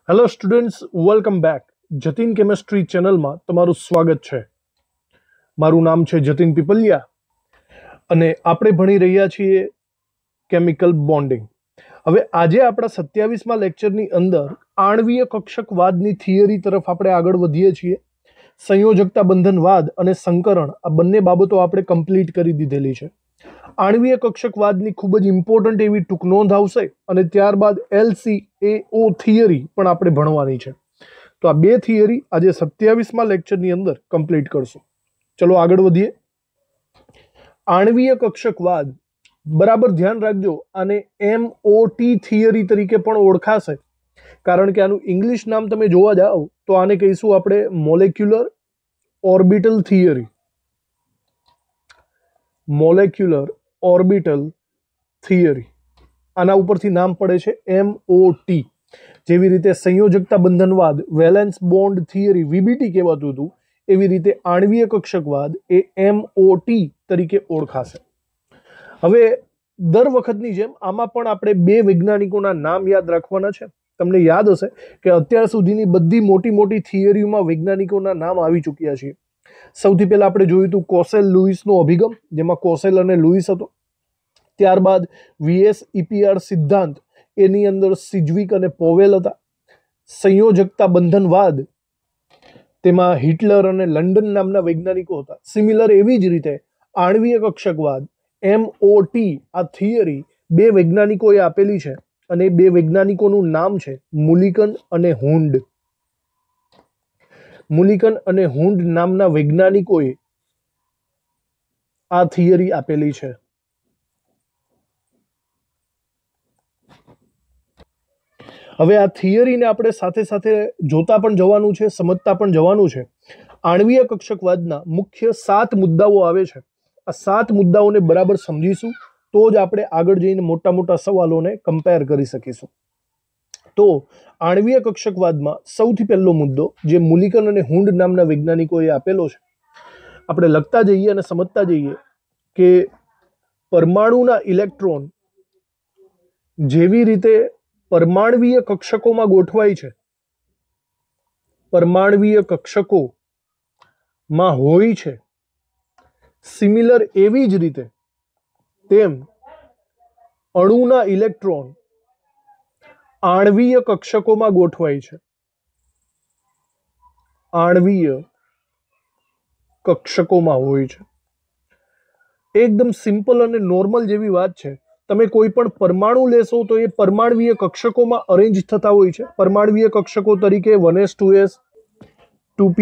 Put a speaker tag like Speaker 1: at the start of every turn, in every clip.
Speaker 1: Hello students, welcome back. Jatin chemistry ચેનલમાં તમારું સ્વાગત છે. મારું નામ છે જતીન પીપલિયા અને આપણે ભણી રહ્યા છીએ કેમિકલ બોન્ડિંગ. હવે આજે આપણા 27મા લેક્ચરની અંદર આણ્વીય કક્ષકવાદની થિયરી તરફ આપણે આગળ વધીએ છીએ. સંયોજકતા બંધનવાદ અને સંકરણ આ બંને બાબતો આપણે કમ્પ્લીટ કરી દીધેલી છે. આણ્વીય કક્ષકવાદની ખૂબ જ ઇમ્પોર્ટન્ટ એવી ટૂંક નોંધ આવશે અને ત્યારબાદ LCAO થિયરી પણ આપણે ભણવાની છે. તો આ બે થિયરી આજે 27મા લેક્ચરની અંદર કમ્પ્લીટ કરશું. ચલો આગળ વધીએ. આણ્વીય કક્ષકવાદ બરાબર ધ્યાન રાખજો, આને MOT થિયરી તરીકે પણ ઓળખાશે, કારણ કે આનું ઇંગ્લિશ નામ તમે જોવા જાઓ તો આને કહીશું આપણે molecular orbital theory. Molecular orbital theory આના ઉપરથી નામ પડે છે MOT. જેવી રીતે સંયોજકતા બંધનવાદ વેલેન્સ બોન્ડ થિયરી VBT કહેવાતું હતું, એવી રીતે આણ્વીય કક્ષકવાદ એ MOT તરીકે ઓળખાશે. હવે દર વખતની જેમ આમાં પણ આપણે બે વૈજ્ઞાનિકોના નામ યાદ રાખવાના છે. તમને યાદ હશે કે અત્યાર સુધીની બધી મોટી મોટી થિયરીઓમાં વૈજ્ઞાનિકોના નામ આવી ચૂક્યા છે. સૌથી પહેલા આપણે જોયું હતું કોસેલ લુઈસનો અભિગમ, જેમાં કોસેલ અને લુઈસ હતો. ત્યારબાદ VS-EPR સિદ્ધાંત, એની અંદર સિજ્વિક અને પોવેલ હતા. સંયોજકતા બંધનવાદ, તેમાં હિટલર અને લંડન નામના વૈજ્ઞાનિકો હતા. સિમિલર એવી જ રીતે આણ્વીય કક્ષકવાદ MOT આ થિયરી બે વૈજ્ઞાનિકોએ આપેલી છે અને બે વૈજ્ઞાનિકોનું નામ છે મુલિકન અને હુન્ડ. મુલિકન અને હુન્ડ નામના વૈજ્ઞાનિકોએ આ થિયરી આપેલી છે. હવે આ થિયરીને આપણે સાથે સાથે જોતા પણ જવાનું છે, સમજતા પણ જવાનું છે. આણ્વીય કક્ષકવાદના મુખ્ય 7 મુદ્દાઓ આવે છે. આ 7 મુદ્દાઓને બરાબર સમજીશું તો જ આપણે આગળ જઈને મોટા મોટા સવાલોને કમ્પેર કરી શકીશું. તો આણ્વીય કક્ષકવાદમાં સૌથી પહેલો મુદ્દો જે મુલિકન અને હુન્ડ નામના વૈજ્ઞાનિકોએ આપેલો છે, આપણે લખતા જઈએ અને સમજતા જઈએ કે પરમાણુના ઇલેક્ટ્રોન જેવી રીતે પરમાણવીય કક્ષકોમાં ગોઠવાય છે, પરમાણવીય કક્ષકોમાં હોય છે, સિમિલર એવી જ રીતે તેમ અણુના ઇલેક્ટ્રોન આણ્વીય કક્ષકોમાં ગોઠવાય છે. આણ્વીય કક્ષકોમાં હોય છે. એકદમ સિમ્પલ અને નોર્મલ જેવી વાત છે. તમે કોઈ પણ પરમાણુ લેશો તો એ પરમાણવીય કક્ષકોમાં અરેન્જ થતા હોય છે. પરમાણવીય કક્ષકો તરીકે 1s 2s 2p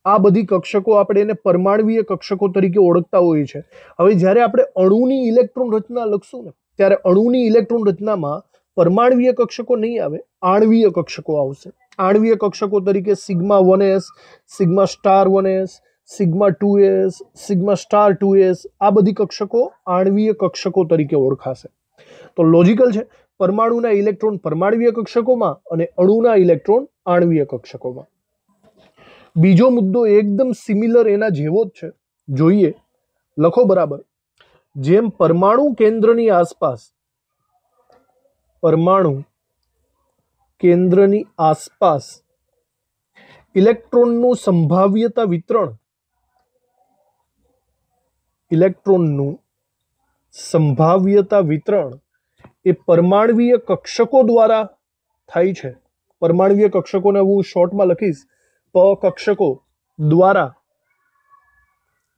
Speaker 1: આ બધી કક્ષકો આપણે એને પરમાણવીય કક્ષકો તરીકે ઓળખતા હોઈએ છે. હવે જ્યારે આપણે અણુની ઇલેક્ટ્રોન રચના લખશું ને, ત્યારે અણુની ઇલેક્ટ્રોન રચનામાં પરમાણવીય કક્ષકો નહીં આવે, આણ્વીય કક્ષકો આવશે. આણ્વીય કક્ષકો તરીકે sigma 1s, sigma star 1s, sigma 2s, sigma star 2s આ બધી કક્ષકો આણ્વીય કક્ષકો તરીકે ઓળખાશે. તો લોજિકલ છે, પરમાણુના ઇલેક્ટ્રોન પરમાણવીય કક્ષકોમાં અને અણુના ઇલેક્ટ્રોન આણ્વીય કક્ષકોમાં. બીજો મુદ્દો એકદમ સિમિલર એના જેવો જ છે, જોઈએ, લખો બરાબર. જેમ પરમાણુ કેન્દ્રની આસપાસ, પરમાણુ કેન્દ્રની આસપાસ ઇલેક્ટ્રોનનું સંભાવ્યતા વિતરણ, ઇલેક્ટ્રોનનું સંભાવ્યતા વિતરણ એ પરમાણવીય કક્ષકો દ્વારા થાય છે. પરમાણવીય કક્ષકોને હું શોર્ટમાં લખીશ કક્ષકો દ્વારા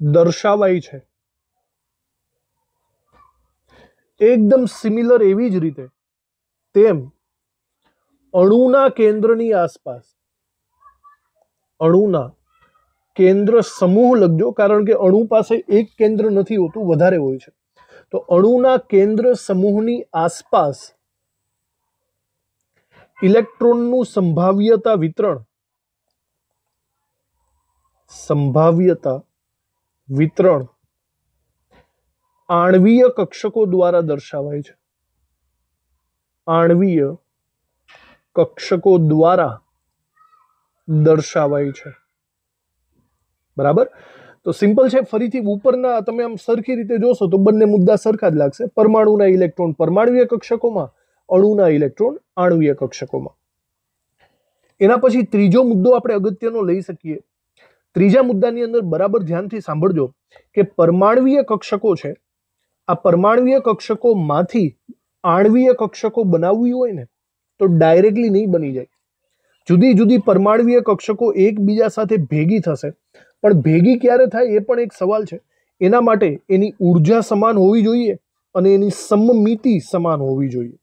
Speaker 1: દર્શાવાય છે. એકદમ સિમિલર એવી જ રીતે તેમ અણુના કેન્દ્રની આસપાસ, અણુના કેન્દ્ર સમૂહ લખજો, કારણ કે અણુ પાસે એક કેન્દ્ર નથી હોતું, વધારે હોય છે. તો અણુના કેન્દ્ર સમૂહની આસપાસ ઇલેક્ટ્રોનનું સંભાવ્યતા વિતરણ, સંભાવ્યતા વિતરણ આણ્વીય કક્ષકો દ્વારા દર્શાવાય છે. આણ્વીય કક્ષકો દ્વારા દર્શાવાય છે. બરાબર. તો સિમ્પલ છે. ફરીથી ઉપરના તમે આમ સરખી રીતે જોશો તો બંને મુદ્દા સરખા જ લાગશે. પરમાણુના ઇલેક્ટ્રોન પરમાણવીય કક્ષકોમાં, અણુના ઇલેક્ટ્રોન આણ્વીય કક્ષકોમાં. એના પછી ત્રીજો મુદ્દો આપણે અગત્યનો લઈ શકીએ. ત્રીજા મુદ્દાની અંદર બરાબર ધ્યાનથી સાંભળજો કે પરમાણવીય કક્ષકો છે, આ પરમાણવીય કક્ષકોમાંથી આણવીય કક્ષકો બનાવવી હોય ને તો ડાયરેક્ટલી નહીં બની જાય. જુદી જુદી પરમાણવીય કક્ષકો એકબીજા સાથે ભેગી થશે, પણ ભેગી ક્યારે થાય એ પણ એક સવાલ છે. એના માટે એની ઉર્જા સમાન હોવી જોઈએ અને એની સમમિતિ સમાન હોવી જોઈએ.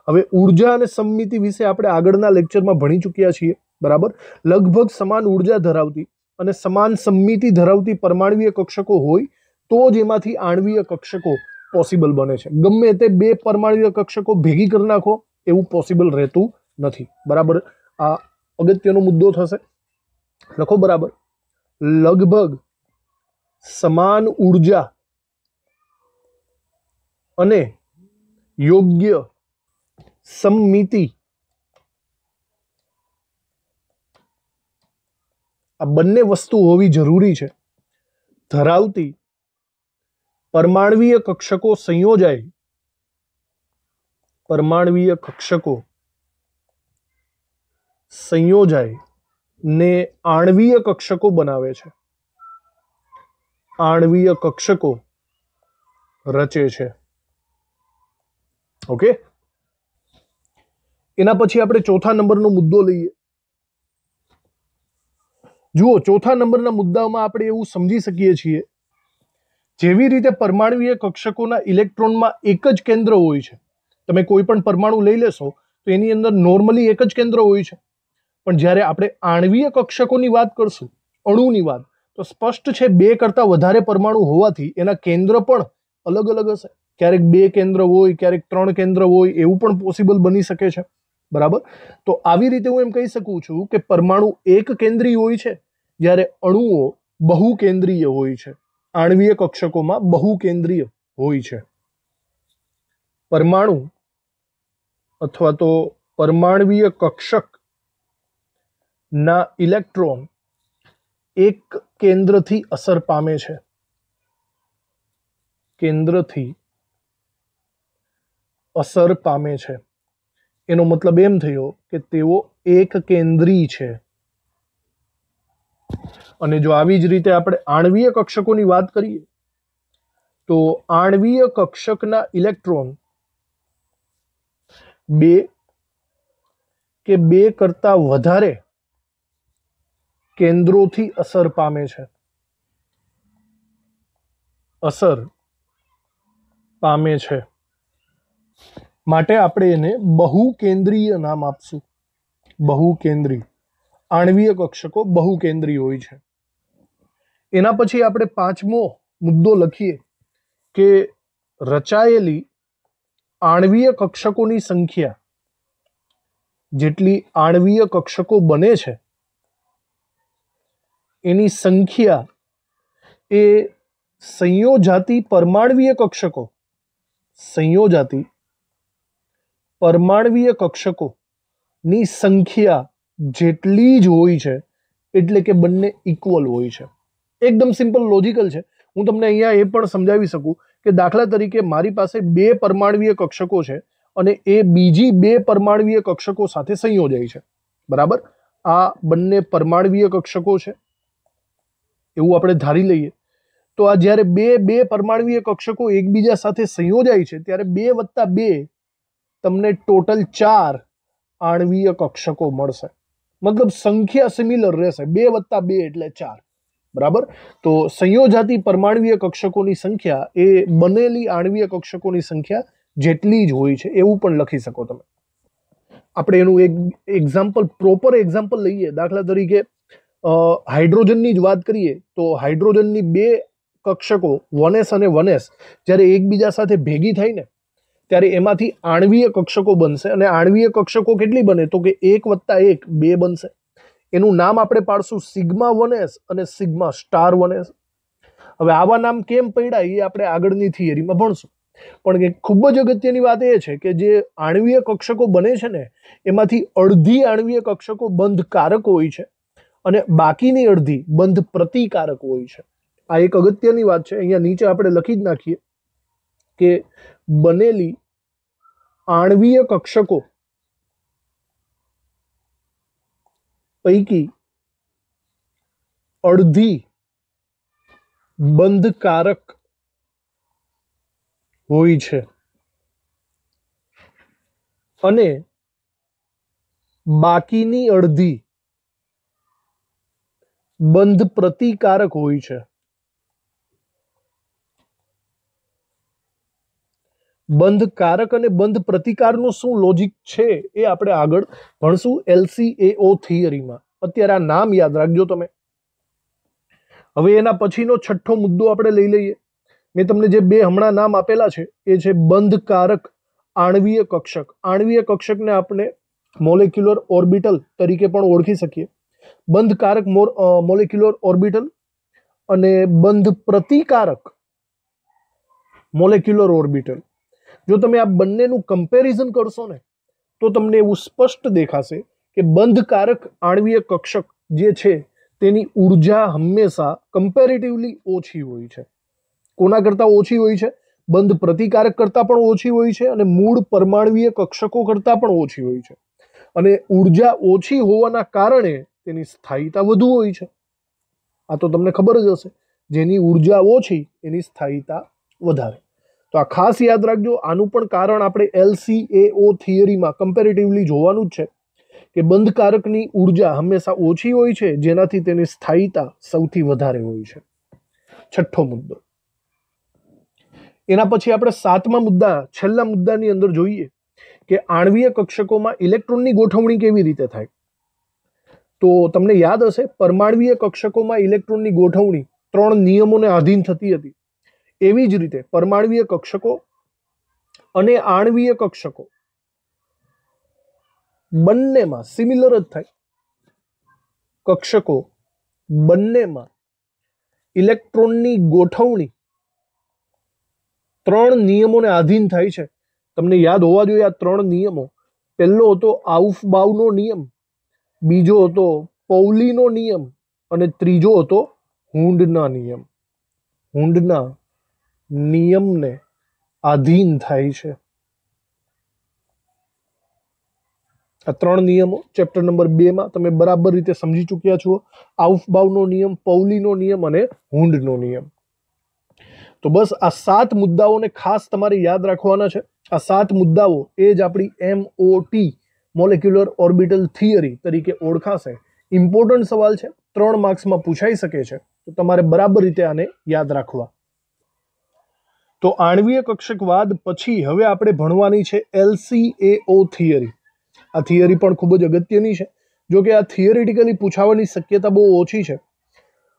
Speaker 1: હવે ઉર્જા અને સમમિતિ વિશે આપણે આગળના લેક્ચરમાં ભણી ચૂક્યા છીએ, બરાબર. લગભગ સમાન ઉર્જા ધરાવતી અને સમાન સમમિતિ ધરાવતી પરમાણવીય કક્ષકો હોય તો જ એમાંથી આણવીય કક્ષકો પોસિબલ બને છે. ગમે તે બે પરમાણવીય કક્ષકો ભેગી કરી નાખો એવું પોસિબલ રહેતું નથી, બરાબર. આ અગત્યનો મુદ્દો થશે, લખો બરાબર. લગભગ સમાન ઉર્જા અને યોગ્ય સમમિતિ આ બંને વસ્તુ હોવી જરૂરી છે ધરાવતી પરમાણવીય કક્ષકો સંયોજાય, પરમાણવીય કક્ષકો સંયોજાય ને આણવીય કક્ષકો બનાવે છે, આણવીય કક્ષકો રચે છે. ઓકે. એના પછી આપણે ચોથા નંબરનો મુદ્દો લઈએ. જુઓ, ચોથા નંબરના મુદ્દામાં આપણે એવું સમજી શકીએ છીએ, જેવી રીતે પરમાણવીય કક્ષકોના ઇલેક્ટ્રોનમાં એક જ કેન્દ્ર હોય છે. તમે કોઈ પણ પરમાણુ લઈ લેશો તો એની અંદર નોર્મલી એક જ કેન્દ્ર હોય છે, પણ જ્યારે આપણે આણવીય કક્ષકોની વાત કરશું, અણુની વાત, તો સ્પષ્ટ છે બે કરતાં વધારે પરમાણુ હોવાથી એના કેન્દ્ર પણ અલગ અલગ હશે. ક્યારેક બે કેન્દ્ર હોય, ક્યારેક ત્રણ કેન્દ્ર હોય, એવું પણ પોસિબલ બની શકે છે, બરાબર. તો આવી રીતે હું એમ કહી શકું છું કે પરમાણુ એક કેન્દ્રીય હોય છે, જ્યારે અણુઓ બહુકેન્દ્રીય હોય છે. આણવીય કક્ષકોમાં બહુકેન્દ્રીય હોય છે. પરમાણુ અથવા તો પરમાણવીય કક્ષક ના ઇલેક્ટ્રોન એક કેન્દ્રથી અસર પામે છે, કેન્દ્રથી અસર પામે છે. એનો મતલબ એમ થયો કે તેઓ એક કેન્દ્રી છે. અને જો આવી જ રીતે આપણે આણવીય કક્ષકોની વાત કરીએ તો આણવીય કક્ષકના ઇલેક્ટ્રોન બે કે બે કરતા વધારે કેન્દ્રોથી અસર પામે છે, અસર પામે છે. માટે આપણે એને બહુકેન્દ્રીય નામ આપશું. બહુકેન્દ્રી આણવીય કક્ષકો બહુકેન્દ્રી હોય છે. એના પછી આપણે પાંચમો મુદ્દો લખીએ કે રચાયેલી આણવીય કક્ષકોની સંખ્યા, જેટલી આણવીય કક્ષકો બને છે એની સંખ્યા એ સંયોજાતી પરમાણવીય કક્ષકો, સંયોજાતી પરમાણવીય કક્ષકોની સંખ્યા જેટલી જ હોય છે, એટલે કે બંને ઇક્વલ હોય છે. એકદમ સિમ્પલ લોજિકલ છે. હું તમને અહીંયા એ પણ સમજાવી શકું કે દાખલા તરીકે મારી પાસે બે પરમાણવીય કક્ષકો છે અને એ બીજી બે પરમાણવીય કક્ષકો સાથે સંયોજાય છે, બરાબર. આ બંને પરમાણવીય કક્ષકો છે એવું આપણે ધારી લઈએ. તો આ જ્યારે બે પરમાણવીય કક્ષકો એકબીજા સાથે સંયોજાય છે ત્યારે 2 + 2 તમને ટોટલ 4 આણવીય કક્ષકો મળશે. મતલબ સંખ્યા સિમિલર રહેશે, 2 + 2 એટલે 4, બરાબર. તો સંયોજાતી પરમાણવીય કક્ષકોની સંખ્યા એ બનેલી આણવીય કક્ષકોની સંખ્યા જેટલી જ હોય છે એવું પણ લખી શકો તમે. આપણે એનું એક એક્ઝામ્પલ, પ્રોપર એક્ઝામ્પલ લઈએ. દાખલા તરીકે હાઇડ્રોજનની જ વાત કરીએ તો હાઇડ્રોજનની બે કક્ષકો 1s અને 1s જ્યારે એકબીજા સાથે ભેગી થાય ને ત્યારે એમાંથી આણવીય કક્ષકો બનશે. અને આણવીય કક્ષકો કેટલી બને તો કે 1 + 1 2 બનશે. એનું નામ આપણે પાડશું σ1s અને σ*1s. હવે આવા નામ કેમ પડ્યા એ આપણે આગળની થિયરીમાં ભણશું. પણ એક ખૂબ જ અગત્યની વાત એ છે કે જે આણવીય કક્ષકો બને છે ને એમાંથી અડધી આણવીય કક્ષકો બંધકારક હોય છે અને બાકીની અડધી બંધ પ્રતિકારક હોય છે. આ એક અગત્યની વાત છે. અહીંયા નીચે આપણે લખી જ નાખીએ કે બનેલી આણવીય કક્ષકો પૈકી અડધી બંધકારક હોય છે અને બાકીની અડધી બંધ પ્રતિકારક હોય છે. બંધકારક અને બંધ પ્રતિકારનો શું લોજિક છે એ આપણે આગળ ભણશું LCAO થિયરીમાં. અત્યારે આ નામ યાદ રાખજો તમે. હવે એના પછીનો છઠ્ઠો મુદ્દો આપણે લઈ લઈએ. મેં તમને જે બે હમણાં નામ આપેલા છે એ છે બંધકારક આણ્વીય કક્ષક. આણ્વીય કક્ષકને આપણે મોલેક્યુલર ઓર્બિટલ તરીકે પણ ઓળખી શકીએ. બંધકારક મોલેક્યુલર ઓર્બિટલ અને બંધ પ્રતિકારક મોલેક્યુલર ઓર્બિટલ. જો તમે આ બંનેનું કમ્પેરિઝન કરશો ને તો તમને એવું સ્પષ્ટ દેખાશે કે બંધકારક આણ્વીય કક્ષક જે છે તેની ઉર્જા હંમેશા કમ્પેરેટિવલી ઓછી હોય છે. કોના કરતાં ઓછી હોય છે? બંધ પ્રતિકારક કરતાં પણ ઓછી હોય છે અને મૂળ પરમાણ્વીય કક્ષકો કરતાં પણ ઓછી હોય છે. અને ઉર્જા ઓછી હોવાના કારણે તેની સ્થાયીતા વધુ હોય છે. આ તો તમને ખબર જ હશે, જેની ઉર્જા ઓછી એની સ્થાયીતા વધારે. તો આ ખાસ યાદ રાખજો. આનું પણ કારણ આપણે LCAO થિયરીમાં કમ્પેરેટિવલી જોવાનું જ છે કે બંધકારકની ઉર્જા હંમેશા ઓછી હોય છે, જેનાથી તેની સ્થાયીતા સૌથી વધારે હોય છે. છઠ્ઠો મુદ્દો. એના પછી આપણે સાતમા મુદ્દા, છેલ્લા મુદ્દાની અંદર જોઈએ કે આણ્વીય કક્ષકોમાં ઇલેક્ટ્રોનની ગોઠવણી કેવી રીતે થાય. તો તમને યાદ હશે, પરમાણ્વીય કક્ષકોમાં ઇલેક્ટ્રોનની ગોઠવણી 3 નિયમોને આધીન થતી હતી. એવી જ રીતે પરમાણ્વીય કક્ષકો અને આણ્વીય કક્ષકો બંનેમાં સિમિલર જ થાય. કક્ષકો બંનેમાં ઇલેક્ટ્રોનની ગોઠવણી 3 નિયમોને આધીન થાય છે. તમને યાદ હોવા જોઈએ આ 3 નિયમો. પહેલો હતો આઉફબાઉનો નિયમ, બીજો હતો પૌલીનો નિયમ અને ત્રીજો હતો હુન્ડના નિયમ. હુન્ડના નિયમને આધીન થાય છે. આ 3 નિયમો ચેપ્ટર નંબર 2 માં તમે બરાબર રીતે સમજી ચૂક્યા છો. આઉફબાઉનો નિયમ, પૌલીનો નિયમ અને હુન્ડનો નિયમ. તો બસ આ 7 મુદ્દાઓને ખાસ તમારે યાદ રાખવાના છે. આ 7 મુદ્દાઓ એ જ આપણી MOT મોલેક્યુલર ઓર્બિટલ થિયરી તરીકે ઓળખાશે. ઇમ્પોર્ટન્ટ સવાલ છે, 3 માર્ક્સમાં પૂછાઈ શકે છે, તો તમારે બરાબર રીતે આને યાદ રાખવા. તો આણ્વીય કક્ષકવાદ પછી હવે આપણે ભણવાની છે LCAO થિયરી. આ થિયરી પણ ખૂબ જ અગત્યની છે. જો કે આ થિયરિટિકલી પૂછાવાની શક્યતા બહુ ઓછી છે.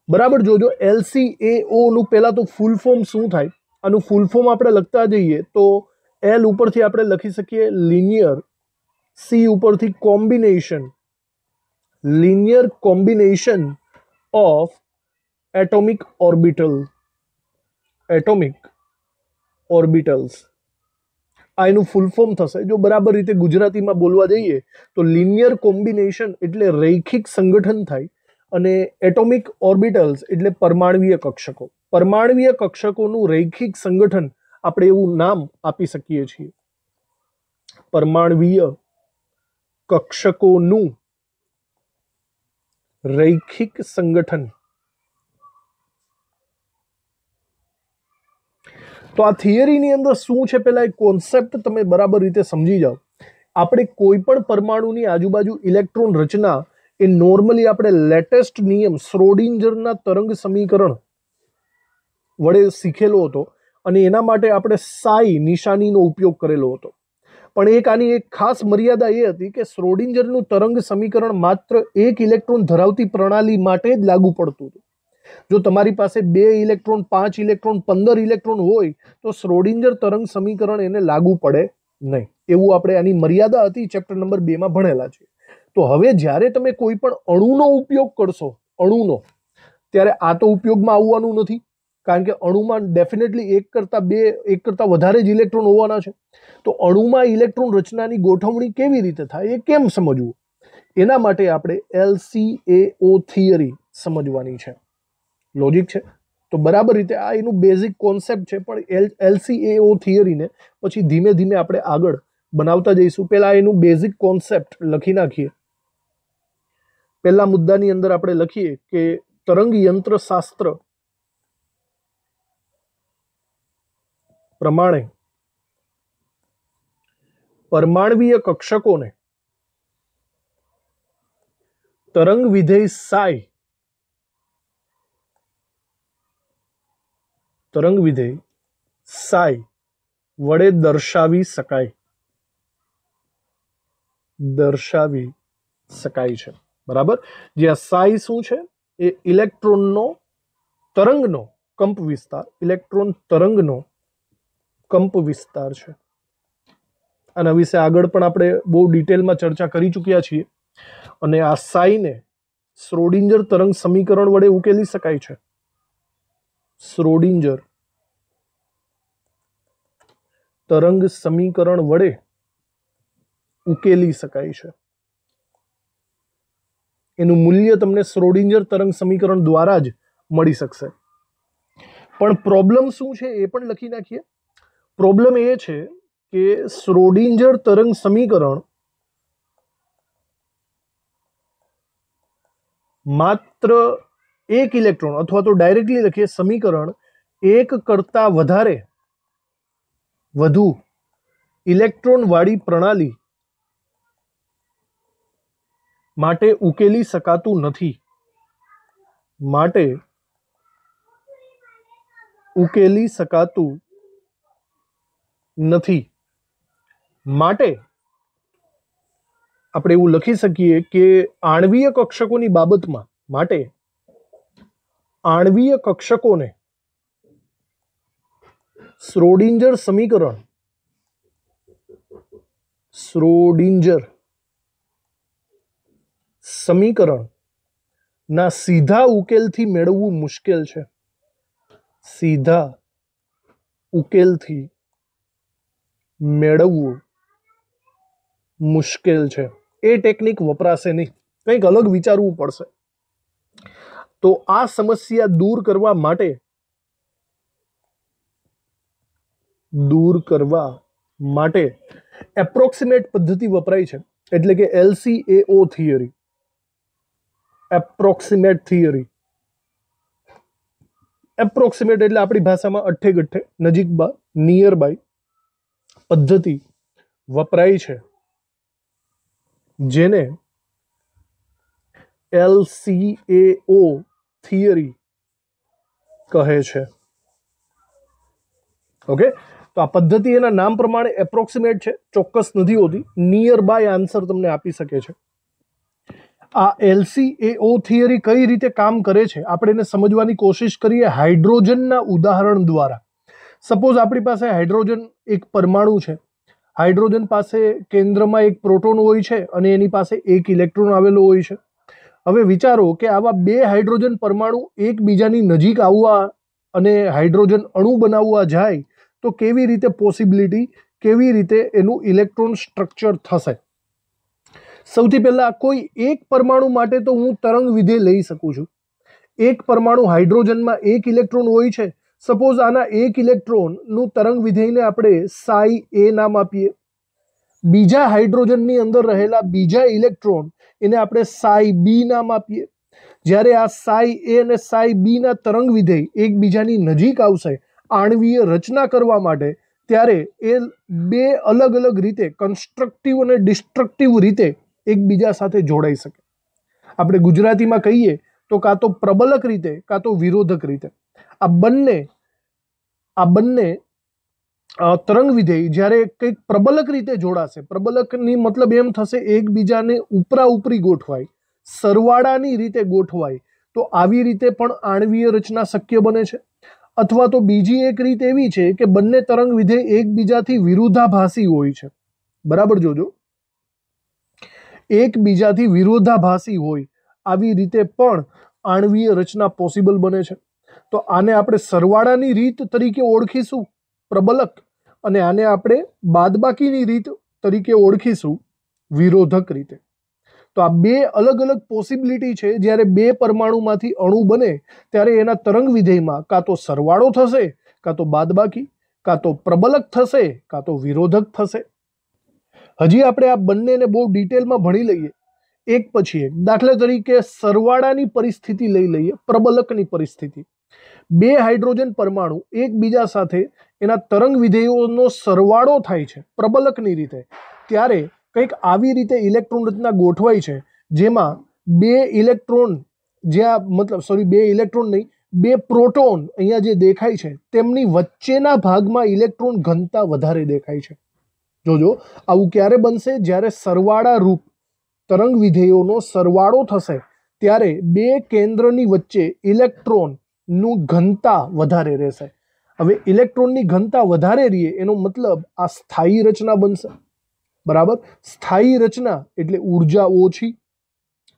Speaker 1: બરાબર જોજો. LCAO નું પહેલા તો ફૂલ ફોર્મ શું થાય? આનું ફૂલ ફોર્મ આપણે લખતા જઈએ તો L ઉપરથી આપણે લખી શકીએ લિનિયર, C ઉપરથી combination, linear combination of atomic orbital, atomic orbitals. આ એનું ફૂલ ફોર્મ થશે. જો બરાબર રીતે ગુજરાતીમાં બોલવા જઈએ તો લિનિયર કોમ્બિનેશન એટલે રૈખિક સંગઠન થાય અને એટોમિક ઓર્બિટલ્સ એટલે પરમાણ્વીય કક્ષકો. પરમાણ્વીય કક્ષકોનું રૈખિક સંગઠન આપણે એવું નામ આપી શકીએ છીએ. પરમાણ્વીય કક્ષકોનું રૈખિક સંગઠન. તો આ થિયરીની અંદર શું છે, પહેલા એક કોન્સેપ્ટ તમે બરાબર રીતે સમજી જાઓ. આપણે કોઈ પણ પરમાણુની આજુબાજુ ઇલેક્ટ્રોન રચના એ નોર્મલી આપણે લેટેસ્ટ નિયમ શ્રોડિંજરના તરંગ સમીકરણ વડે શીખેલો હતો અને એના માટે આપણે સાઈ નિશાનીનો ઉપયોગ કરેલો હતો. પણ આની એક ખાસ મર્યાદા એ હતી કે શ્રોડિંજરનું તરંગ સમીકરણ માત્ર એક ઇલેક્ટ્રોન ધરાવતી પ્રણાલી માટે જ લાગુ પડતું હતું. જો તમારી પાસે 2 ઇલેક્ટ્રોન, 5 ઇલેક્ટ્રોન, 15 ઇલેક્ટ્રોન હોય તો શ્રોડિંજર તરંગ સમીકરણ એને લાગુ પડે નહીં. એવું આપણે આની મર્યાદા હતી ચેપ્ટર નંબર 2 માં ભણેલા છે. તો હવે જ્યારે તમે કોઈ પણ અણુનો ઉપયોગ કરશો, અણુનો, ત્યારે આ તો ઉપયોગમાં આવવાનું નથી, કારણ કે અણુમાં ડેફિનેટલી એક કરતાં વધારે જ ઇલેક્ટ્રોન હોવાના છે. તો અણુમાં ઇલેક્ટ્રોન રચનાની ગોઠવણી કેવી રીતે થાય એ કેમ સમજવું? એના માટે આપણે LCAO થિયરી સમજવાની છે. લોજિક છે. તો બરાબર રીતે આ એનું બેઝિક કોન્સેપ્ટ છે, પણ LCAO થિયરીને પછી ધીમે ધીમે આપણે આગળ બનાવતા જઈશું. પહેલા એનું બેઝિક કોન્સેપ્ટ લખી નાખીએ. પહેલા મુદ્દાની અંદર આપણે લખીએ કે તરંગ યંત્રશાસ્ત્ર પ્રમાણે પરમાણવીય કક્ષકોને તરંગ વિધેય સાઈ વડે દર્શાવી શકાય છે. બરાબર. જે આ સાઈ શું છે? એ ઇલેક્ટ્રોનનો તરંગનો કંપ વિસ્તાર, ઇલેક્ટ્રોન તરંગનો કંપ વિસ્તાર છે. આના વિશે આગળ પણ આપણે બહુ ડિટેલમાં ચર્ચા કરી ચૂક્યા છીએ અને આ સાઈને શ્રોડિંજર તરંગ સમીકરણ વડે ઉકેલી શકાય છે. શ્રોડિંજર તરંગ સમીકરણ વડે ઉકેલી શકાય છે. એનું મૂલ્ય તમને શ્રોડિંજર તરંગ સમીકરણ દ્વારા જ મળી શકશે. પણ પ્રોબ્લેમ શું છે એ પણ લખી નાખીએ. પ્રોબ્લેમ એ છે કે શ્રોડિંજર તરંગ સમીકરણ માત્ર એક ઇલેક્ટ્રોન અથવા તો ડાયરેક્ટલી લખીએ સમીકરણ એક કરતા વધુ ઇલેક્ટ્રોન વાળી પ્રણાલી માટે ઉકેલી શકાતું નથી. માટે આપણે એવું લખી શકીએ કે આણ્વીય કક્ષકોની બાબતમાં માટે આણ્વીય કક્ષકોને શ્રોડિંજર સમીકરણ ના સીધા ઉકેલથી મેળવવું મુશ્કેલ છે. સીધા ઉકેલથી મેળવવું મુશ્કેલ છે. એ ટેકનિક વપરાશે નહીં, કંઈક અલગ વિચારવું પડશે. તો આ સમસ્યા દૂર કરવા માટે એપ્રોક્સિમેટ પદ્ધતિ વપરાય છે, એટલે કે LCAO થિયરી. એપ્રોક્સિમેટ એટલે આપણી ભાષામાં અઠ્ઠે ગઠ્ઠે, નજીક બા, નિયર બાય પદ્ધતિ વપરાય છે, જેને LCAO થિયરી કહે છે. ઓકે, તો આ પદ્ધતિ એના નામ પ્રમાણે એપ્રોક્સિમેટ છે, ચોક્કસ નથી હોતી. નિયર બાય આન્સર તમને આપી શકે છે. આ LCAO થિયરી કઈ રીતે કામ કરે છે આપણે એને સમજવાની કોશિશ કરીએ હાઇડ્રોજનના ઉદાહરણ દ્વારા. સપોઝ આપણી પાસે હાઇડ્રોજન એક પરમાણુ છે. હાઇડ્રોજન પાસે કેન્દ્રમાં એક પ્રોટોન હોય છે અને એની પાસે એક ઇલેક્ટ્રોન આવેલો હોય છે. હવે વિચારો કે આવા બે હાઇડ્રોજન પરમાણુ એકબીજાની નજીક આવવા અને હાઇડ્રોજન અણુ બનાવવા જાય તો કેવી રીતે પોસિબિલિટી, કેવી રીતે એનું ઇલેક્ટ્રોન સ્ટ્રક્ચર થશે. સૌથી પહેલા કોઈ એક પરમાણુ માટે તો હું તરંગ વિધેય લઈ શકું છું. એક પરમાણુ હાઇડ્રોજનમાં એક ઇલેક્ટ્રોન હોય છે. સપોઝ આના એક ઇલેક્ટ્રોનનું તરંગ વિધેયને આપણે સાઈ એ નામ આપીએ. બીજા હાઇડ્રોજનની અંદર રહેલા બીજા ઇલેક્ટ્રોન એને આપણે સાઈ બી નામ આપીએ. જ્યારે આ સાઈ એ અને સાઈ બી ના તરંગ વિધેય એકબીજાની નજીક આવશે આણ્વીય રચના કરવા માટે, ત્યારે એ બે અલગ અલગ રીતે કન્સ્ટ્રક્ટિવ અને ડિસ્ટ્રક્ટિવ રીતે એકબીજા સાથે જોડાઈ શકે. આપણે ગુજરાતીમાં કહીએ તો કાં તો પ્રબલક રીતે કાં તો વિરોધક રીતે. આ બંને તરંગ વિધેય જ્યારે કંઈક પ્રબલક રીતે જોડાશે, પ્રબલકની મતલબ એમ થશે એકબીજાને ઉપરા ઉપરી ગોઠવાય, સરવાળાની રીતે ગોઠવાય, તો આવી રીતે પણ આણ્વીય રચના શક્ય બને છે. અથવા તો બીજી એક રીત એવી છે કે બંને તરંગ વિધેય એકબીજાથી વિરોધાભાસી હોય છે. બરાબર જોજો, એકબીજાથી વિરોધાભાસી હોય આવી રીતે પણ આણ્વીય રચના પોસિબલ બને છે. તો આને આપણે સરવાળાની રીત તરીકે ઓળખીશું પ્રબલક, અને આને આપણે બાદબાકીની રીત તરીકે ઓળખીશું વિરોધક રીતે. તો આ બે અલગ અલગ પોસિબિલિટી છે. જ્યારે બે પરમાણુમાંથી અણુ બને ત્યારે એના તરંગ વિધેયમાં કાં તો સરવાળો થશે, કાં તો બાદબાકી, કાં તો પ્રબલક થશે, કાં તો વિરોધક થશે. હજી આપણે આ બંનેને બહુ ડિટેલમાં ભણી લઈએ. એક પછી એક. દાખલા તરીકે સરવાળાની પરિસ્થિતિ લઈ લઈએ, પ્રબલકની પરિસ્થિતિ. બે હાઇડ્રોજન પરમાણુ એકબીજા સાથે એના તરંગ વિધેયોનો સરવાળો થાય છે પ્રબલકની રીતે, ત્યારે કંઈક આવી રીતે ઇલેક્ટ્રોન રચના ગોઠવાય છે જેમાં બે ઇલેક્ટ્રોન બે ઇલેક્ટ્રોન નહીં, બે પ્રોટોન અહીંયા જે દેખાય છે તેમની વચ્ચેના ભાગમાં ઇલેક્ટ્રોન ઘનતા વધારે દેખાય છે. જોજો, આવું ક્યારે બનશે? જ્યારે સરવાળા રૂપ તરંગ વિધેયોનો સરવાળો થશે ત્યારે બે કેન્દ્રની વચ્ચે ઇલેક્ટ્રોનનું ઘનતા વધારે રહેશે. હવે ઇલેક્ટ્રોનની ઘનતા વધારે રહે એનો મતલબ આ સ્થાયી રચના બનશે. બરાબર, સ્થાયી રચના એટલે ઉર્જા ઓછી.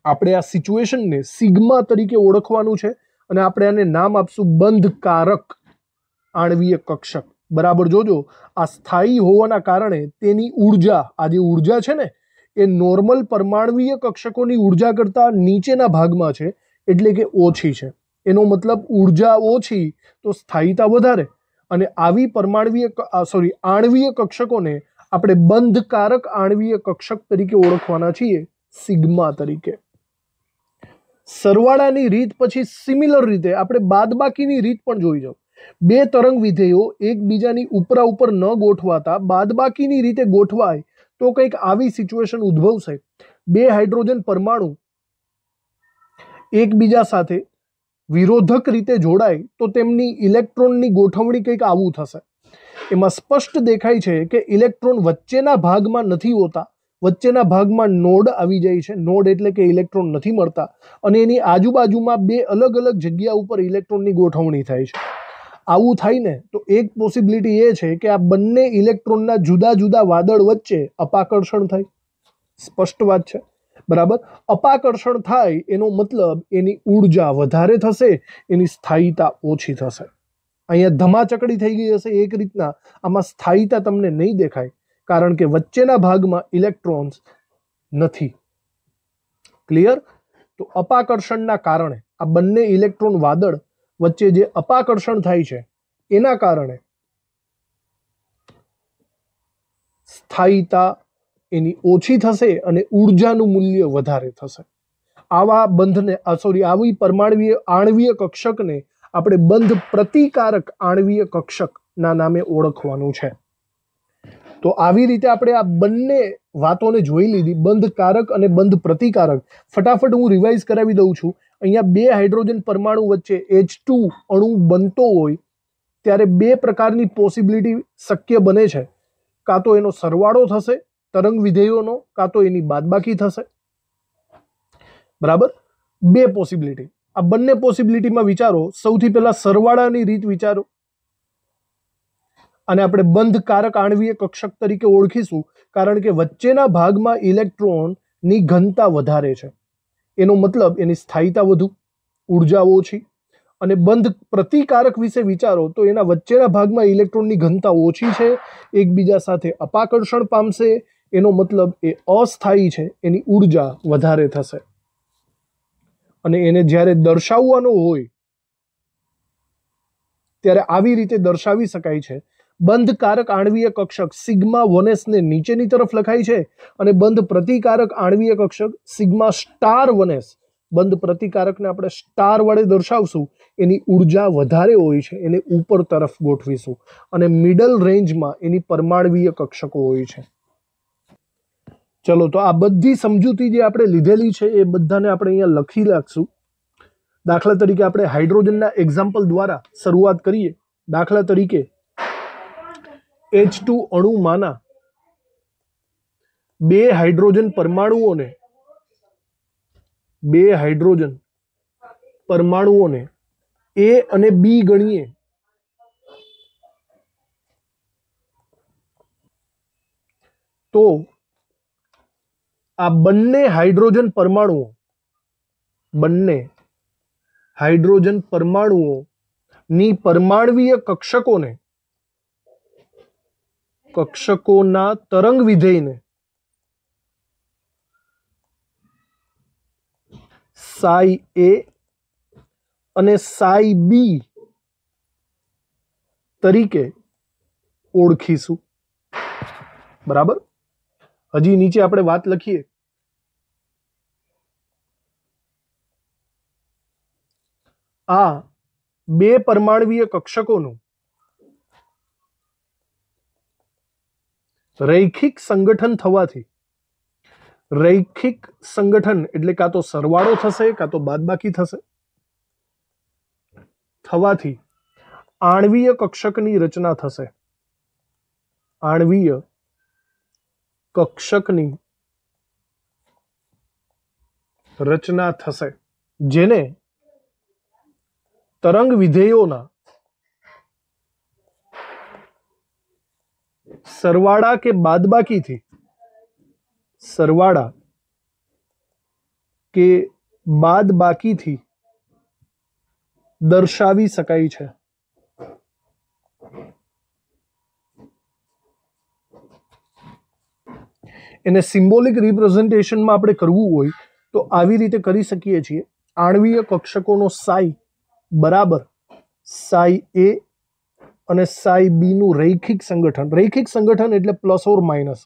Speaker 1: આપણે આ સિચ્યુએશનને સિગ્મા તરીકે ઓળખવાનું છે અને આપણે આને નામ આપશું બંધકારક આણ્વીય કક્ષક. બરાબર, જોજો, આ સ્થાયી હોવાના કારણે તેની ઉર્જા, આ જે ઉર્જા છે ને એ નોર્મલ પરમાણ્વીય કક્ષકોની ઉર્જા કરતાં નીચેના ભાગમાં છે, એટલે કે ઓછી છે. એનો મતલબ ઉર્જા ઓછી તો સ્થાયીતા વધારે, અને આવી આણ્વીય કક્ષકોને આપણે બંધકારક આણ્વીય કક્ષક તરીકે ઓળખવાના છીએ, સિગ્મા તરીકે. સરવાળાની રીત પછી સિમિલર રીતે આપણે બાદબાકીની રીત પણ જોઈ જાઓ. બે તરંગ વિધેયો એકબીજાની ઉપરા ઉપર ન ગોઠવાતા બાદબાકીની રીતે ગોઠવાય તો કંઈક આવી સિચ્યુએશન ઉદ્ભવશે. બે હાઇડ્રોજન પરમાણુ એકબીજા સાથે વિરોધક રીતે જોડાય તો તેમની ઇલેક્ટ્રોનની ગોઠવણી કંઈક આવું થશે. એમાં સ્પષ્ટ દેખાય છે કે ઇલેક્ટ્રોન વચ્ચેના ભાગમાં નથી હોતા, વચ્ચેના ભાગમાં નોડ આવી જાય છે. નોડ એટલે કે ઇલેક્ટ્રોન નથી મળતા, અને એની આજુબાજુમાં બે અલગ અલગ જગ્યા ઉપર ઇલેક્ટ્રોનની ગોઠવણી થાય છે. આવું થાય ને તો એક પોસિબિલિટી એ છે કે આ બંને ઇલેક્ટ્રોનના જુદા જુદા વાદળ વચ્ચે અપાકર્ષણ થાય. સ્પષ્ટ વાત છે, બરાબર. અપાકર્ષણ થાય એનો મતલબ એની ઉર્જા વધારે થશે, એની સ્થાયીતા ઓછી થશે. અહીંયા ધમાચકડી થઈ ગઈ હશે એક રીતના, આમાં સ્થાયીતા તમને નહીં દેખાય કારણ કે વચ્ચેના ભાગમાં ઇલેક્ટ્રોન્સ નથી. ક્લિયર? તો અપાકર્ષણના કારણે આ બંને ઇલેક્ટ્રોન વાદળ વચ્ચે જે અપાકર્ષણ થાય છે એના કારણે સ્થાયીતા એની ઓછી થશે અને ઉર્જાનું મૂલ્ય વધારે થશે. આવી આણ્વીય કક્ષકને આપણે બંધ પ્રતિકારક આણ્વીય કક્ષકના નામે ઓળખવાનું છે. તો આવી રીતે આપણે આ બંને વાતોને જોઈ લીધી, બંધકારક અને બંધ પ્રતિકારક. ફટાફટ હું રિવાઇઝ કરાવી દઉં છું. અહીંયા બે હાઇડ્રોજન પરમાણુ વચ્ચે H2 અણુ બનતો હોય ત્યારે બે પ્રકારની પોસિબિલિટી શક્ય બને છે. કાં તો એનો સરવાળો થશે તરંગ વિધેયોનો, કાં તો એની બાદબાકી થશે. બરાબર, બે પોસિબિલિટી. આ બંને પોસિબિલિટીમાં વિચારો. સૌથી પહેલા સરવાળાની રીત વિચારો, અને આપણે બંધકારક આણ્વીય કક્ષક તરીકે ઓળખીશું કારણ કે વચ્ચેના ભાગમાં ઇલેક્ટ્રોનની ઘનતા વધારે છે. એનો મતલબ એની સ્થાયીતા વધુ, ઉર્જા ઓછી. અને બંધ પ્રતિકારક વિશે વિચારો તો એના વચ્ચેના ભાગમાં ઇલેક્ટ્રોનની ઘનતા ઓછી છે, એકબીજા સાથે અપાકર્ષણ પામશે. એનો મતલબ એ અસ્થાયી છે, એની ઉર્જા વધારે થશે. અને એને જ્યારે દર્શાવવાનો હોય ત્યારે આવી રીતે દર્શાવી શકાય છે. બંધકારક આણ્વીય કક્ષક સિગ્મા 1s ને નીચેની તરફ લખાય છે, અને બંધ પ્રતિકારક આણ્વીય કક્ષક સિગ્મા સ્ટાર 1s, બંધ પ્રતિકારકને આપણે સ્ટાર વડે દર્શાવશું, એની ઉર્જા વધારે હોય છે, એને ઉપર તરફ ગોઠવીશું. અને મિડલ રેન્જમાં એની પરમાણ્વીય કક્ષકો હોય છે. ચલો, તો આ બધી સમજૂતી જે આપણે લીધેલી છે એ બધાને આપણે અહીંયા લખી રાખશું. દાખલા તરીકે આપણે હાઇડ્રોજનના એક્ઝામ્પલ દ્વારા શરૂઆત કરીએ. દાખલા તરીકે H2 અણુમાંના બે હાઇડ્રોજન પરમાણુઓને A અને B ગણીએ તો આ બંને હાઇડ્રોજન પરમાણુઓની પરમાણ્વીય કક્ષકોના તરંગ વિધેયને psi A અને psi B તરીકે ઓળખીશું. બરાબર, હજી નીચે આપણે વાત લખીએ. આ બે પરમાણવીય કક્ષકોનું રૈખિક સંગઠન થવાથી, રૈખિક સંગઠન એટલે કાં તો સરવાળો થશે કાં તો બાદબાકી થશે, થવાથી આણ્વીય કક્ષકની રચના થશે. આણ્વીય કક્ષકની રચના થશે, જેને તરંગ વિધેયોના સરવાળા કે બાદબાકીથી, સરવાળા કે બાદબાકીથી દર્શાવી શકાય છે. એને સિમ્બોલિક રિપ્રેઝન્ટેશનમાં આપણે કરવું હોય તો આવી રીતે કરી શકીએ છીએ. આણ્વીય કક્ષકોનો સાઈ બરાબર સાઈ એ અને સાઈ બી નું રૈખિક સંગઠન. રૈખિક સંગઠન એટલે પ્લસ ઓર માઇનસ,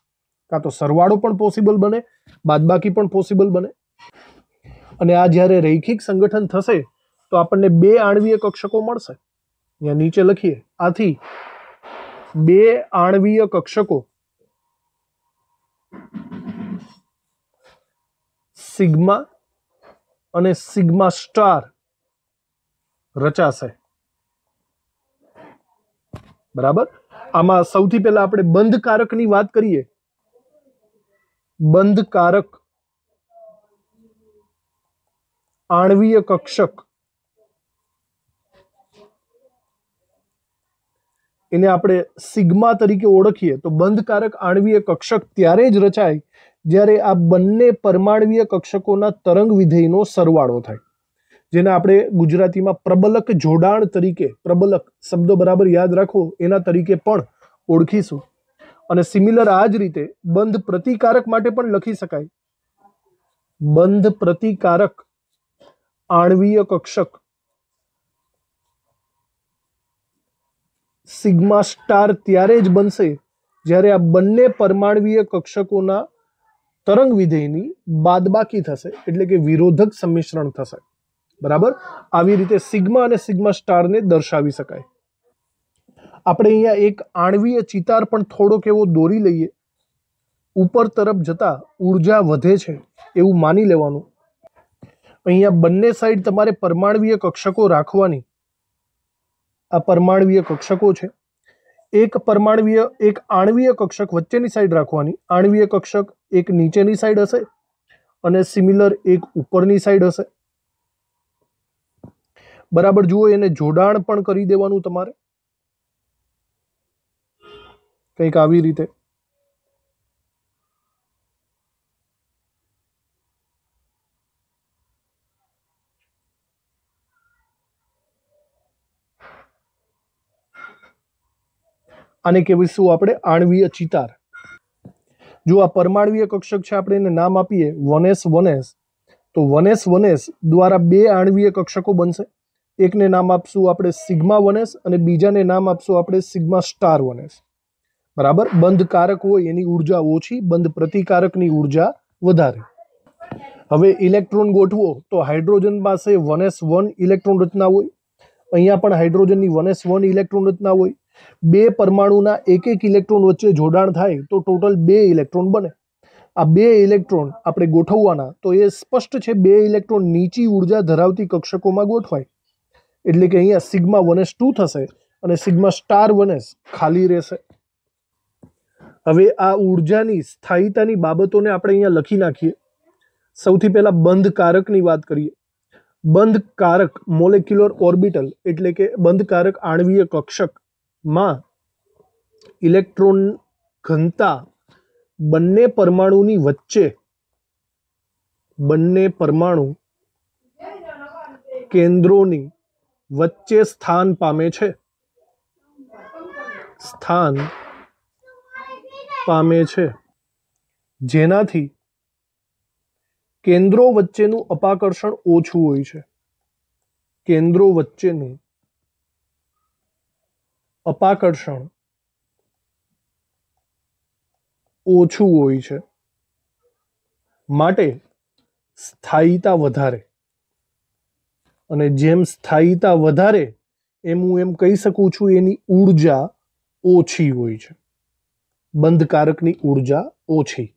Speaker 1: કાં તો સરવાળો પણ પોસિબલ બને, બાદબાકી પણ પોસિબલ બને. અને આ જ્યારે રૈખિક સંગઠન થશે તો આપણને બે આણ્વીય કક્ષકો મળશે. અહીંયા નીચે લખીએ. આથી બે આણ્વીય કક્ષકો સિગ્મા અને સિગ્મા સ્ટાર રચાશે. બરાબર. આમાં સૌથી પહેલા આપણે બંધકારકની વાત કરીએ. બંધકારક આણ્વીય કક્ષક, એને આપણે સિગ્મા તરીકે ઓળખીએ. તો બંધકારક આણ્વીય કક્ષક ત્યારે જ રચાય જ્યારે આ બંને પરમાણ્વીય કક્ષકોના તરંગ વિધેયનો સરવાળો થાય, જેને આપણે ગુજરાતીમાં પ્રબલક જોડાણ તરીકે, પ્રબલક શબ્દ બરાબર યાદ રાખો, એના તરીકે પણ ઓળખીશું. અને સિમિલર આ જ રીતે બંધ પ્રતિકારક માટે પણ લખી શકાય. બંધ પ્રતિકારક આણ્વીય કક્ષક સિગ્મા સ્ટાર ત્યારે જ બનશે જ્યારે આ બંને પરમાણ્વીય કક્ષકોના તરંગ વિધેયની બાદબાકી થશે, એટલે કે વિરોધક સંમિશ્રણ થશે. બરાબર. આવી રીતે સિગ્મા અને સિગ્મા સ્ટારને દર્શાવી શકાય. આપણે અહીંયા એક આણ્વીય ચિતાર પણ થોડોક એવો દોરી લઈએ. ઉપર તરફ જતા ઉર્જા વધે છે એવું માની લેવાનું. અહીંયા બંને સાઈડ તમારે પરમાણ્વીય કક્ષકો રાખવાની. આ પરમાણ્વીય કક્ષકો છે. એક આણ્વીય કક્ષક વચ્ચેની સાઈડ રાખવાની. આણ્વીય કક્ષક એક નીચેની સાઈડ હશે અને સિમિલર એક ઉપરની સાઈડ હશે. બરાબર. જુઓ, એને જોડાણ પણ કરી દેવાનું તમારે કંઈક આવી રીતે. આને કહેવીશું આપણે આણ્વીય ચિતાર. જો આ પરમાણ્વીય કક્ષક છે, આપણે એને નામ આપીએ 1s1s. તો 1s1s દ્વારા બે આણ્વીય કક્ષકો બનશે. એકને નામ આપશું આપણે સિગ્મા 1s અને બીજાને નામ આપશું આપણે સિગ્મા સ્ટાર 1s. બરાબર. બંધકારક હોય એની ઉર્જા ઓછી, બંધ પ્રતિકારકની ઉર્જા વધારે. હવે ઇલેક્ટ્રોન ગોઠવો તો હાઇડ્રોજન પાસે 1s1 ઇલેક્ટ્રોન રચના હોય. અહીંયા પણ હાઇડ્રોજનની 1s1 ઇલેક્ટ્રોન રચના હોય. બે પરમાણુના એક એક ઇલેક્ટ્રોન વચ્ચે જોડાણ થાય તો ટોટલ બે ઇલેક્ટ્રોન બને. આ બે ઇલેક્ટ્રોન આપણે ગોઠવવાના, તો એ સ્પષ્ટ છે બે ઇલેક્ટ્રોન નીચી ઉર્જા ધરાવતી કક્ષકોમાં ગોઠવાય. એટલે કે અહીંયા સિગ્મા 1s2 થશે અને સિગ્મા સ્ટાર 1s ખાલી રહેશે. હવે આ ઉર્જાની સ્થાયીતાની બાબતોને આપણે અહીંયા લખી નાખીએ. સૌથી પહેલા બંધકારકની વાત કરીએ. બંધકારક મોલેક્યુલર ઓર્બિટલ એટલે કે બંધકારક આણ્વીય કક્ષકમાં ઇલેક્ટ્રોન ઘનતા બંને પરમાણુની વચ્ચે, બંને પરમાણુ કેન્દ્રોની વચ્ચે સ્થાન પામે છે. સ્થાન પામે છે, જેનાથી કેન્દ્રો વચ્ચેનું અપાકર્ષણ ઓછું હોય છે. કેન્દ્રો વચ્ચેનું અપાકર્ષણ ઓછું હોય છે, માટે સ્થાયીતા વધારે. અને જેમ સ્થાયીતા વધારે એમ હું એમ કહી શકું છું એની ઉર્જા ઓછી હોય છે, બંધકારકની ઉર્જા ઓછી.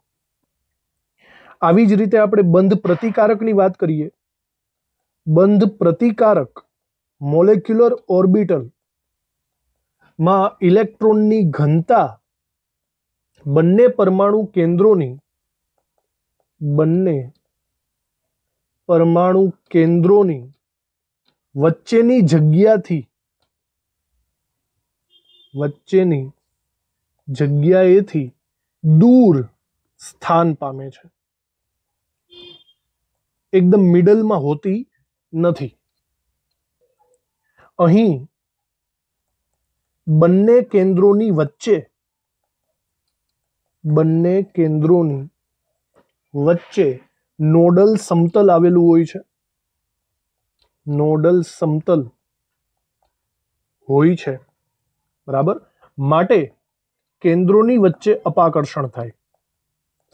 Speaker 1: આવી જ રીતે આપણે બંધ પ્રતિકારકની વાત કરીએ. બંધ પ્રતિકારક મોલેક્યુલર ઓર્બિટલ માં ઇલેક્ટ્રોનની ઘનતા બંને પરમાણુ કેન્દ્રોની વચ્ચેની જગ્યાએથી દૂર સ્થાન પામે છે, એકદમ મિડલમાં હોતી નથી. અહીં બંને કેન્દ્રોની વચ્ચે નોડલ સમતલ આવેલું હોય છે. નોડલ સમતલ હોય છે, બરાબર. માટે કેન્દ્રોની વચ્ચે અપાકર્ષણ થાય.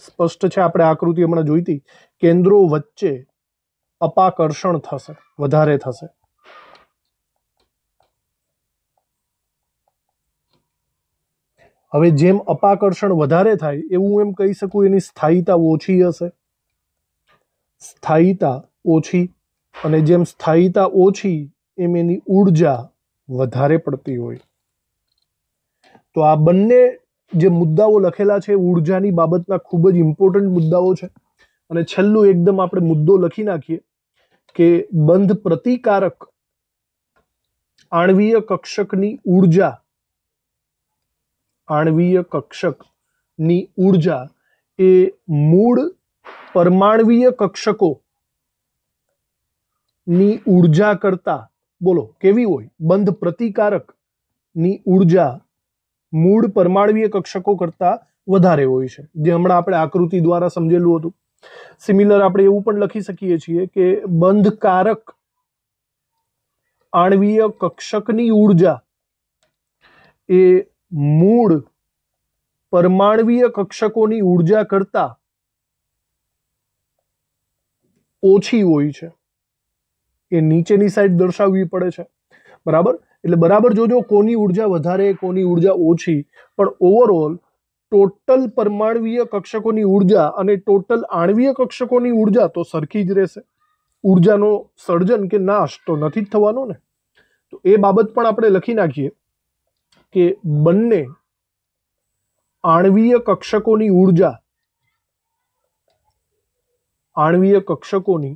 Speaker 1: સ્પષ્ટ છે, આપણે આકૃતિ હમણાં જોઈતી. કેન્દ્રો વચ્ચે અપાકર્ષણ થશે, વધારે થશે. હવે જેમ અપાકર્ષણ વધારે થાય એવું એમ કહી શકું એની સ્થાયીતા ઓછી હશે. સ્થાયીતા ઓછી, અને જેમ સ્થાયીતા ઓછી એમ એની ઉર્જા વધારે પડતી હોય. તો આ બંને જે મુદ્દાઓ લખેલા છે ઉર્જાની બાબતના ખૂબ જ ઇમ્પોર્ટન્ટ મુદ્દાઓ છે. અને છેલ્લું એકદમ આપણે મુદ્દો લખી નાખીએ કે બંધ પ્રતિકારક આણ્વીય કક્ષકની ઉર્જા એ મૂળ પરમાણ્વીય કક્ષકોની ઉર્જા કરતા, બોલો કેવી હોય? બંધ પ્રતિકારકની ઉર્જા મૂળ પરમાણ્વીય કક્ષકો કરતા વધારે હોય છે, જે હમણાં આપણે આકૃતિ દ્વારા સમજેલું હતું. સિમિલર આપણે એવું પણ લખી શકીએ છીએ કે બંધકારક આણ્વીય કક્ષકની ઉર્જા એ મૂળ પરમાણ્વીય કક્ષકોની ઉર્જા કરતા ઓછી હોય છે. એ નીચેની સાઈડ દર્શાવવી પડે છે, બરાબર. એટલે બરાબર જોજો કોની ઉર્જા વધારે, કોની ઉર્જા ઓછી, પણ ઓવરઓલ ટોટલ પરમાણ્વીય કક્ષકોની ઉર્જા અને ટોટલ આણ્વીય કક્ષકોની ઉર્જા તો સરખી જ રહેશે. ઉર્જાનો સર્જન કે નાશ તો નથી જ થવાનો ને. તો એ બાબત પણ આપણે લખી નાખીએ કે બંને આણ્વીય કક્ષકોની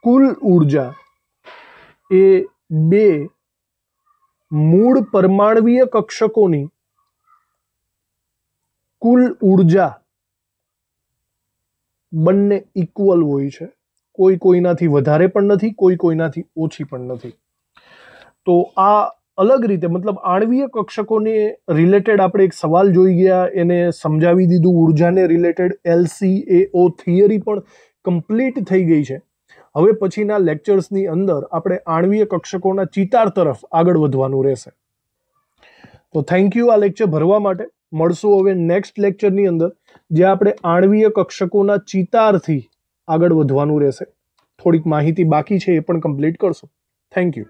Speaker 1: કુલ ઉર્જા એ બે મૂળ પરમાણ્વીય કક્ષકોની કુલ ઉર્જા બંને ઇક્વલ હોય છે. કોઈ કોઈનાથી વધારે પણ નથી, કોઈ કોઈનાથી ઓછી પણ નથી. તો આ અલગ રીતે, મતલબ આણ્વીય કક્ષકોને રિલેટેડ આપણે એક સવાલ જોઈ ગયા, એને સમજાવી દીધું. ઉર્જાને રિલેટેડ LCAO થિયરી પણ કમ્પ્લીટ થઈ ગઈ છે. હવે પછીના લેક્ચર્સની અંદર આપણે આણ્વીય કક્ષકોના ચિતાર તરફ આગળ વધવાનું રહેશે. તો થેન્ક યુ આ લેક્ચર ભરવા માટે. મળશું હવે નેક્સ્ટ લેક્ચરની અંદર, જે આપણે આણ્વીય કક્ષકોના ચિતારથી આગળ વધવાનું રહેશે. થોડીક માહિતી બાકી છે, એ પણ કમ્પ્લીટ કરશું. Thank you.